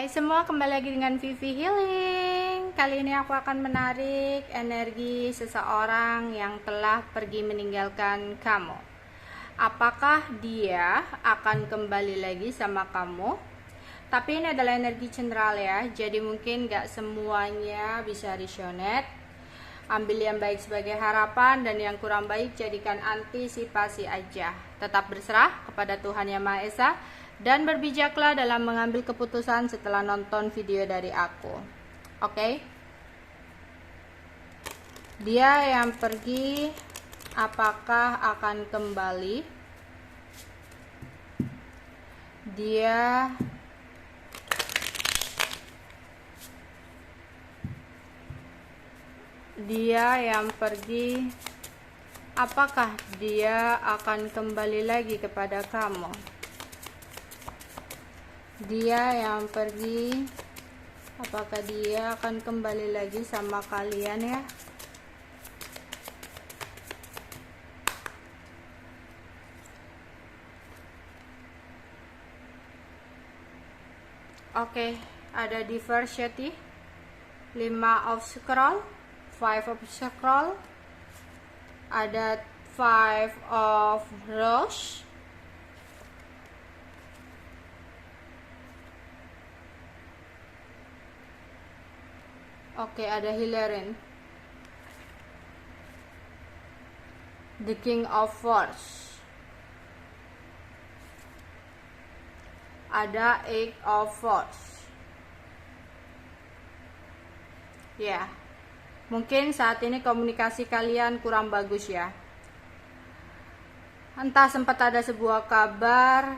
Hai semua, kembali lagi dengan Vivi Healing. Kali ini aku akan menarik energi seseorang yang telah pergi meninggalkan kamu. Apakah dia akan kembali lagi sama kamu? Tapi ini adalah energi general ya, jadi mungkin gak semuanya bisa resonate. Ambil yang baik sebagai harapan dan yang kurang baik jadikan antisipasi aja. Tetap berserah kepada Tuhan Yang Maha Esa dan berbijaklah dalam mengambil keputusan setelah nonton video dari aku. Oke? Dia yang pergi apakah akan kembali? Dia yang pergi apakah dia akan kembali lagi kepada kamu? Dia yang pergi apakah dia akan kembali lagi sama kalian ya? Oke, ada diversity, 5 of scroll, 5 of scroll, ada 5 of rose, oke, ada Hilarion, the king of swords, ada 8 of swords. Ya, mungkin saat ini komunikasi kalian kurang bagus ya. Entah sempat ada sebuah kabar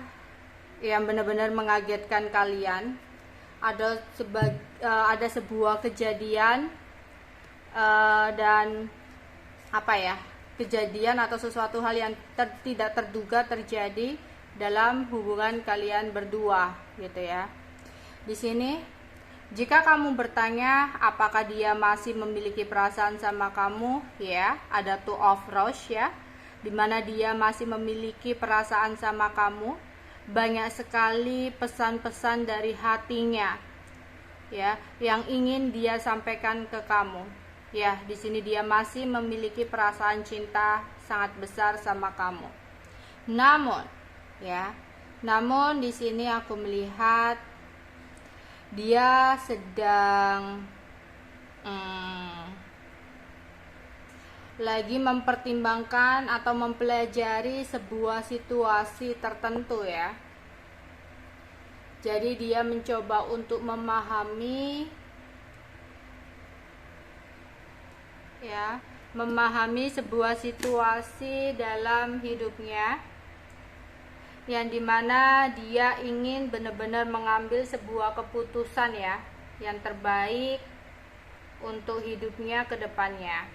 yang benar-benar mengagetkan kalian, ada sebuah kejadian dan kejadian atau sesuatu hal yang tidak terduga terjadi dalam hubungan kalian berdua gitu ya. Di sini jika kamu bertanya apakah dia masih memiliki perasaan sama kamu ya, ada 2 of rose ya, dimana dia masih memiliki perasaan sama kamu. Banyak sekali pesan-pesan dari hatinya ya yang ingin dia sampaikan ke kamu ya. Di sini dia masih memiliki perasaan cinta sangat besar sama kamu. Namun di sini aku melihat dia sedang lagi mempertimbangkan atau mempelajari sebuah situasi tertentu ya. Jadi dia mencoba untuk memahami sebuah situasi dalam hidupnya yang dimana dia ingin benar-benar mengambil sebuah keputusan ya yang terbaik untuk hidupnya ke depannya.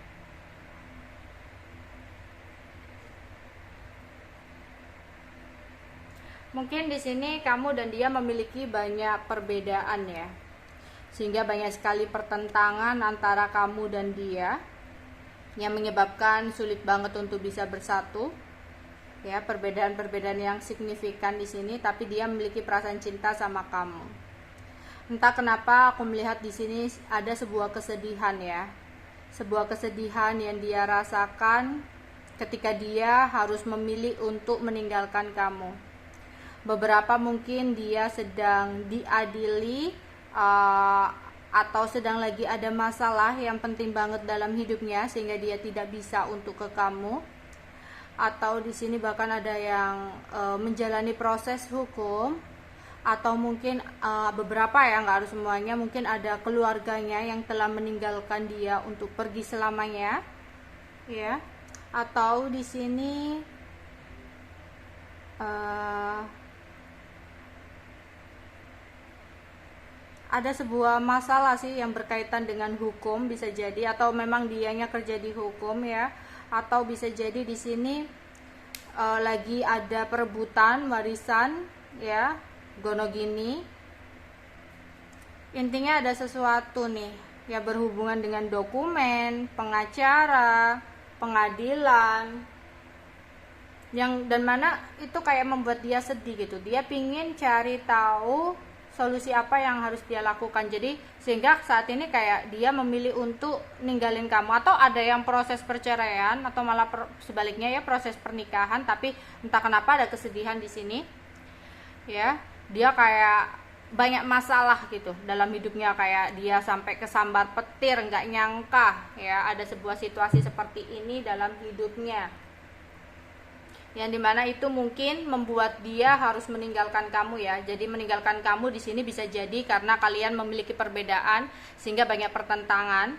Mungkin di sini kamu dan dia memiliki banyak perbedaan ya, sehingga banyak sekali pertentangan antara kamu dan dia yang menyebabkan sulit banget untuk bisa bersatu ya. Perbedaan-perbedaan yang signifikan di sini, tapi dia memiliki perasaan cinta sama kamu. Entah kenapa aku melihat di sini ada sebuah kesedihan ya, sebuah kesedihan yang dia rasakan ketika dia harus memilih untuk meninggalkan kamu. Beberapa mungkin dia sedang diadili atau sedang lagi ada masalah yang penting banget dalam hidupnya sehingga dia tidak bisa untuk ke kamu. Atau di sini bahkan ada yang menjalani proses hukum, atau mungkin beberapa ya, nggak harus semuanya, mungkin ada keluarganya yang telah meninggalkan dia untuk pergi selamanya ya. Atau di sini ada sebuah masalah sih yang berkaitan dengan hukum, bisa jadi, atau memang dianya kerja di hukum ya, atau bisa jadi di sini lagi ada perebutan warisan ya, gonogini. Intinya ada sesuatu nih ya berhubungan dengan dokumen, pengacara, pengadilan, yang dan mana itu kayak membuat dia sedih gitu. Dia pingin cari tahu solusi apa yang harus dia lakukan. Jadi sehingga saat ini kayak dia memilih untuk ninggalin kamu, atau ada yang proses perceraian, atau malah sebaliknya ya, proses pernikahan, tapi entah kenapa ada kesedihan di sini ya. Dia kayak banyak masalah gitu dalam hidupnya, kayak dia sampai kesambar petir, nggak nyangka ya ada sebuah situasi seperti ini dalam hidupnya, yang dimana itu mungkin membuat dia harus meninggalkan kamu ya. Jadi meninggalkan kamu di sini bisa jadi karena kalian memiliki perbedaan sehingga banyak pertentangan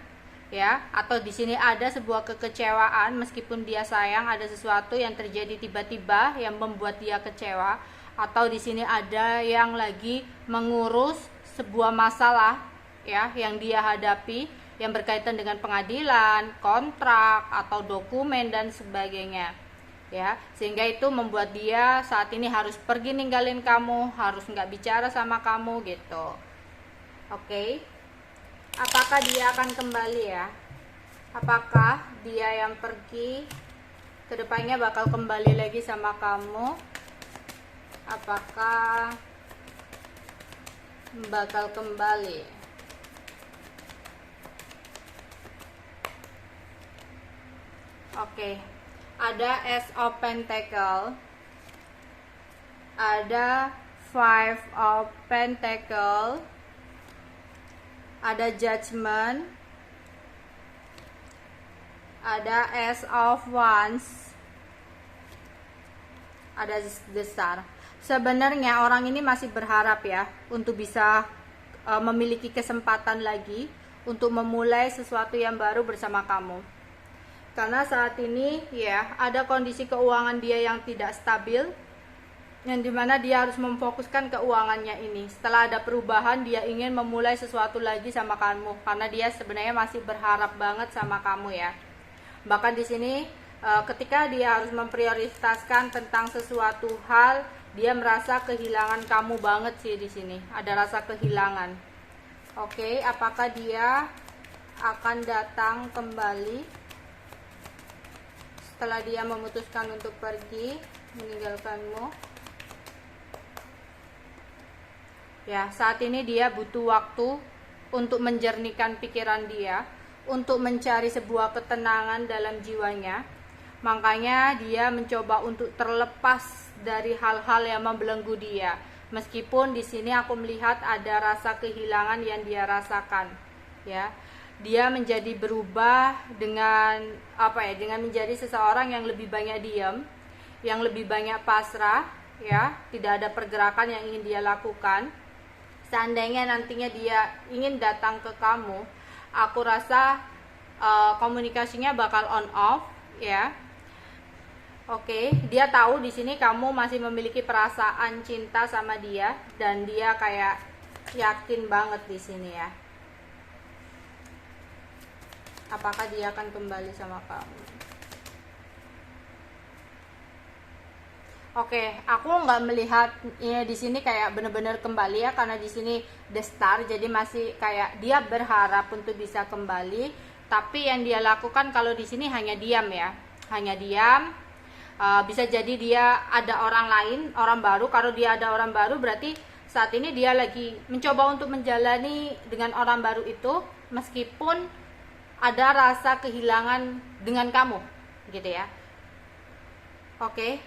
ya, atau di sini ada sebuah kekecewaan meskipun dia sayang, ada sesuatu yang terjadi tiba-tiba yang membuat dia kecewa, atau di sini ada yang lagi mengurus sebuah masalah ya yang dia hadapi yang berkaitan dengan pengadilan, kontrak atau dokumen dan sebagainya. Ya, sehingga itu membuat dia saat ini harus pergi ninggalin kamu, harus nggak bicara sama kamu gitu. Oke, apakah dia akan kembali ya? Apakah dia yang pergi kedepannya bakal kembali lagi sama kamu? Apakah bakal kembali? Oke. Ada Ace of Pentacle, ada Five of Pentacle, ada Judgment, ada Ace of Wands, ada The Star. Sebenarnya orang ini masih berharap ya untuk bisa memiliki kesempatan lagi untuk memulai sesuatu yang baru bersama kamu. Karena saat ini ya ada kondisi keuangan dia yang tidak stabil, yang dimana dia harus memfokuskan keuangannya ini. Setelah ada perubahan, dia ingin memulai sesuatu lagi sama kamu karena dia sebenarnya masih berharap banget sama kamu ya. Bahkan di sini ketika dia harus memprioritaskan tentang sesuatu hal, dia merasa kehilangan kamu banget sih di sini. Ada rasa kehilangan. Oke, apakah dia akan datang kembali setelah dia memutuskan untuk pergi meninggalkanmu? Ya, saat ini dia butuh waktu untuk menjernihkan pikiran dia, untuk mencari sebuah ketenangan dalam jiwanya. Makanya dia mencoba untuk terlepas dari hal-hal yang membelenggu dia. Meskipun di sini aku melihat ada rasa kehilangan yang dia rasakan, ya. Dia menjadi berubah dengan dengan menjadi seseorang yang lebih banyak diam, yang lebih banyak pasrah ya, tidak ada pergerakan yang ingin dia lakukan. Seandainya nantinya dia ingin datang ke kamu, aku rasa komunikasinya bakal on off ya. Oke, dia tahu di sini kamu masih memiliki perasaan cinta sama dia dan dia kayak yakin banget di sini ya. Apakah dia akan kembali sama kamu? Oke, aku nggak melihat ya di sini kayak bener-bener kembali ya, karena di sini The Star, jadi masih kayak dia berharap untuk bisa kembali, tapi yang dia lakukan kalau di sini hanya diam ya, hanya diam. Bisa jadi dia ada orang lain, orang baru. Kalau dia ada orang baru berarti saat ini dia lagi mencoba untuk menjalani dengan orang baru itu, meskipun ada rasa kehilangan dengan kamu gitu ya. Oke,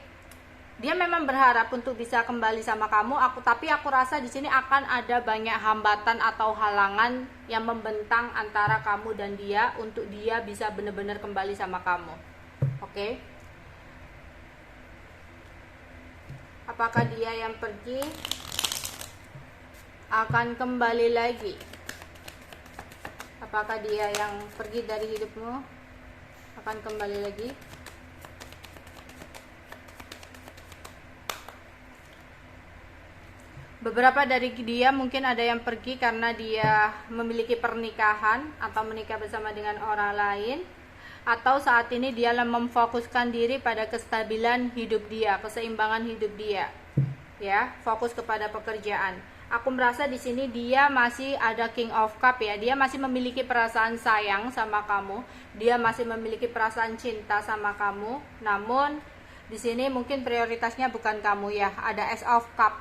dia memang berharap untuk bisa kembali sama kamu, tapi aku rasa di sini akan ada banyak hambatan atau halangan yang membentang antara kamu dan dia untuk dia bisa benar-benar kembali sama kamu. Oke, apakah dia yang pergi akan kembali lagi? Apakah dia yang pergi dari hidupmu akan kembali lagi? Beberapa dari dia mungkin ada yang pergi karena dia memiliki pernikahan atau menikah bersama dengan orang lain, atau saat ini dia memfokuskan diri pada kestabilan hidup dia, keseimbangan hidup dia. Ya, fokus kepada pekerjaan. Aku merasa di sini dia masih ada King of Cup ya. Dia masih memiliki perasaan sayang sama kamu. Dia masih memiliki perasaan cinta sama kamu. Namun di sini mungkin prioritasnya bukan kamu ya. Ada Ace of Cup.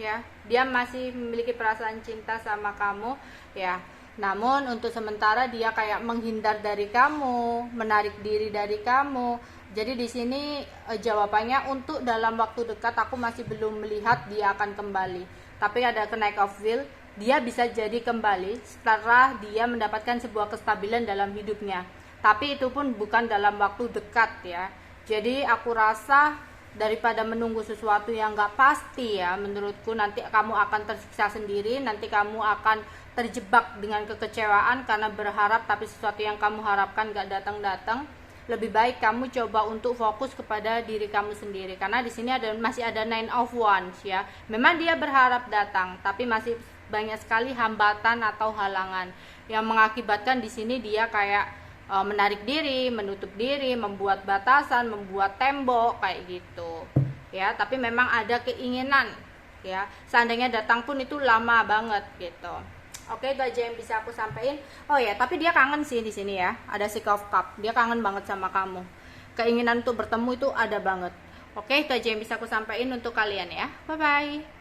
ya. Dia masih memiliki perasaan cinta sama kamu, ya. Namun untuk sementara dia kayak menghindar dari kamu, menarik diri dari kamu. Jadi di sini jawabannya untuk dalam waktu dekat aku masih belum melihat dia akan kembali. Tapi ada Knight of Wheel, dia bisa jadi kembali setelah dia mendapatkan sebuah kestabilan dalam hidupnya. Tapi itu pun bukan dalam waktu dekat ya. Jadi aku rasa daripada menunggu sesuatu yang gak pasti ya, menurutku nanti kamu akan tersiksa sendiri, nanti kamu akan terjebak dengan kekecewaan karena berharap tapi sesuatu yang kamu harapkan gak datang-datang. Lebih baik kamu coba untuk fokus kepada diri kamu sendiri, karena di sini masih ada Nine of Wands ya. Memang dia berharap datang, tapi masih banyak sekali hambatan atau halangan yang mengakibatkan di sini dia kayak menarik diri, menutup diri, membuat batasan, membuat tembok kayak gitu ya. Tapi memang ada keinginan ya, seandainya datang pun itu lama banget gitu. Oke, itu aja yang bisa aku sampaikan. Oh ya, tapi dia kangen sih di sini ya. Ada Six of Cup, dia kangen banget sama kamu. Keinginan untuk bertemu itu ada banget. Oke, itu aja yang bisa aku sampaikan untuk kalian ya. Bye bye.